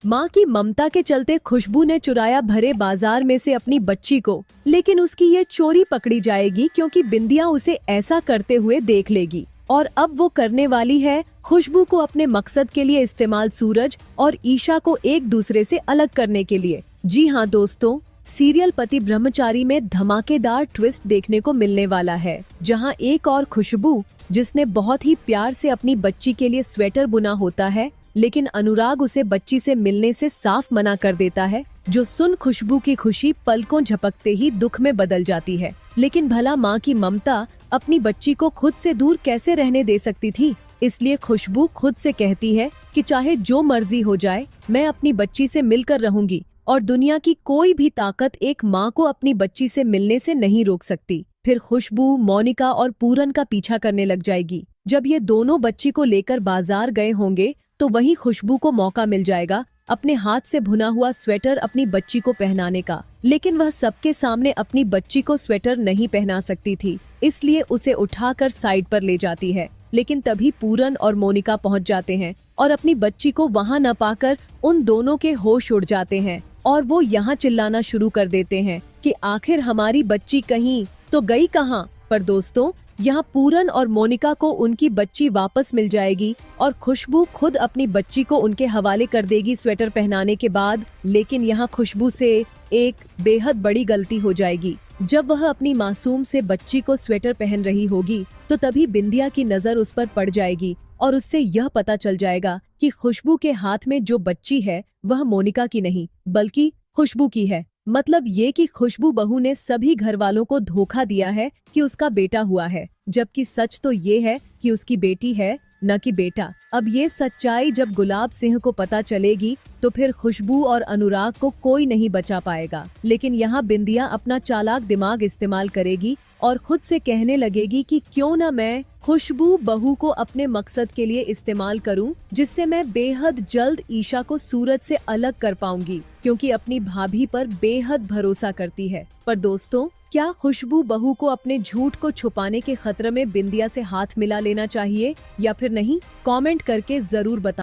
माँ की ममता के चलते खुशबू ने चुराया भरे बाजार में से अपनी बच्ची को, लेकिन उसकी ये चोरी पकड़ी जाएगी क्योंकि बिंदिया उसे ऐसा करते हुए देख लेगी। और अब वो करने वाली है खुशबू को अपने मकसद के लिए इस्तेमाल, सूरज और ईशा को एक दूसरे से अलग करने के लिए। जी हाँ दोस्तों, सीरियल पति ब्रह्मचारी में धमाकेदार ट्विस्ट देखने को मिलने वाला है, जहां एक और खुशबू, जिसने बहुत ही प्यार से अपनी बच्ची के लिए स्वेटर बुना होता है, लेकिन अनुराग उसे बच्ची से मिलने से साफ मना कर देता है, जो सुन खुशबू की खुशी पलकों झपकते ही दुख में बदल जाती है। लेकिन भला माँ की ममता अपनी बच्ची को खुद से दूर कैसे रहने दे सकती थी? इसलिए खुशबू खुद से कहती है कि चाहे जो मर्जी हो जाए, मैं अपनी बच्ची से मिलकर रहूंगी और दुनिया की कोई भी ताकत एक माँ को अपनी बच्ची से मिलने से नहीं रोक सकती। फिर खुशबू मोनिका और पूरन का पीछा करने लग जाएगी। जब ये दोनों बच्ची को लेकर बाजार गए होंगे तो वहीं खुशबू को मौका मिल जाएगा अपने हाथ से भुना हुआ स्वेटर अपनी बच्ची को पहनाने का। लेकिन वह सबके सामने अपनी बच्ची को स्वेटर नहीं पहना सकती थी, इसलिए उसे उठाकर साइड पर ले जाती है। लेकिन तभी पूरन और मोनिका पहुंच जाते हैं और अपनी बच्ची को वहां न पाकर उन दोनों के होश उड़ जाते हैं और वो यहाँ चिल्लाना शुरू कर देते हैं कि आखिर हमारी बच्ची कहीं तो गई कहाँ। पर दोस्तों, यहाँ पूरन और मोनिका को उनकी बच्ची वापस मिल जाएगी और खुशबू खुद अपनी बच्ची को उनके हवाले कर देगी स्वेटर पहनाने के बाद। लेकिन यहाँ खुशबू से एक बेहद बड़ी गलती हो जाएगी। जब वह अपनी मासूम से बच्ची को स्वेटर पहन रही होगी तो तभी बिंदिया की नजर उस पर पड़ जाएगी और उससे यह पता चल जाएगा कि खुशबू के हाथ में जो बच्ची है वह मोनिका की नहीं बल्कि खुशबू की है। मतलब ये कि खुशबू बहू ने सभी घर वालों को धोखा दिया है कि उसका बेटा हुआ है, जबकि सच तो ये है कि उसकी बेटी है, न कि बेटा। अब ये सच्चाई जब गुलाब सिंह को पता चलेगी तो फिर खुशबू और अनुराग को कोई नहीं बचा पाएगा। लेकिन यहाँ बिंदिया अपना चालाक दिमाग इस्तेमाल करेगी और खुद से कहने लगेगी कि क्यों न मैं खुशबू बहू को अपने मकसद के लिए इस्तेमाल करूं, जिससे मैं बेहद जल्द ईशा को सूरज से अलग कर पाऊंगी, क्योंकि अपनी भाभी पर बेहद भरोसा करती है। पर दोस्तों, क्या खुशबू बहू को अपने झूठ को छुपाने के खतरे में बिंदिया से हाथ मिला लेना चाहिए या फिर नहीं? कमेंट करके जरूर बताएं।